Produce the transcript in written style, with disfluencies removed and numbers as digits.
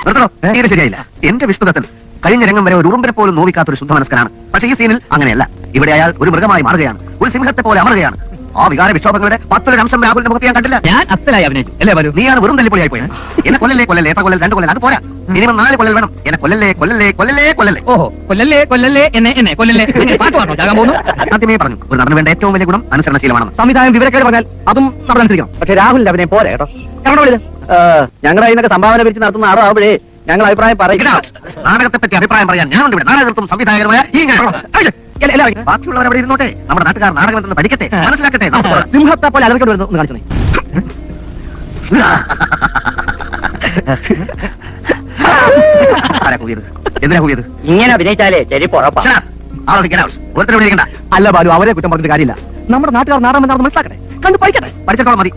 നിർത്തണോ? തീരെ ശരിയായില്ല. എന്റെ വിഷ്ണുദത്തൻ കഴിഞ്ഞ രംഗം വരെ ഒരു ഉറുമ്പിനെ പോലും നോവിക്കാത്തൊരു ശുദ്ധമനസ്കനാണ്. പക്ഷേ ഈ സീനിൽ അങ്ങനെയല്ല. ഇവിടെ അയാൾ ഒരു മൃഗമായി മാറുകയാണ്, ഒരു സിംഹത്തെ പോലെ അമറുകയാണ്. ആ വികാര വിക്ഷോഭങ്ങളുടെ 10 അംശം രാഹുലിന്റെ മുഖത്ത് ഞാൻ കണ്ടില്ല. ഞാൻ അസലായി അഭിനയിച്ചു അല്ലേ ബാലു? നീയാണ് വെറും തല്ലിപ്പൊളിയായി പോയത്. എന്നെ കൊല്ലല്ലേ കൊല്ലല്ലേ, എത്ര കൊല്ലൽ 2 കൊല്ലൽ അത് പോരാ, മിനിമം 4 കൊല്ലൽ വേണം. എന്നെ കൊല്ലല്ലേ കൊല്ലല്ലേ കൊല്ലല്ലേ കൊല്ലല്ലേ. ഓഹോ, കൊല്ലല്ലേ കൊല്ലല്ലേ എന്നെ കൊല്ലല്ലേ. പാട്ട് പാട്ടോ ചാകാൻ പോകുന്നു? ആദ്യമേ പറഞ്ഞു, ഒരു നടന് വേണ്ട ഏറ്റവും വലിയ ഗുണം അനുസരണശീലമാണെന്ന്. സംവിധാനം വിവരക്കേട് പറഞ്ഞാൽ അതും നമ്മളനുസരിക്കണം. പക്ഷെ രാഹുലിന്റെ അഭിനയം പോരെ കേട്ടോ. ഞങ്ങളുടെ അതിനൊക്കെ സംഭാവന പിരിച്ച് നടത്തുന്ന ആളാവുമ്പോഴേ ഞങ്ങൾ അഭിപ്രായം പറയും. നാടകത്തെ പറ്റി അഭിപ്രായം പറയാൻ ഞാനുണ്ട് ഇവിടെ. നാടകത്തും സംവിധായകരുമായ ബാക്കിയുള്ളവർ അവിടെ ഇരുന്നോട്ടെ. നമ്മുടെ നാട്ടുകാർ നാടകം എന്തെന്ന് പഠിക്കട്ടെ, മനസ്സിലാക്കട്ടെ. സിംഹത്തെ പോലെ അലർക്കോട് വരുന്നു കാണിച്ചേ. ആരാ കൂവിയത്? എന്തിനാ കൂവിയത്? ഇങ്ങനെ അഭിനയിച്ചാലേ ശരി പുറപ്പാ. അല്ല ബാലു, അവരെ കുറ്റം പറഞ്ഞിട്ട് കാര്യമില്ല. നമ്മുടെ നാട്ടുകാർ നാടകം എന്താണെന്ന് മനസ്സിലാക്കട്ടെ, കണ്ടു പഠിക്കട്ടെ. പഠിച്ചിട്ടോളം മതി.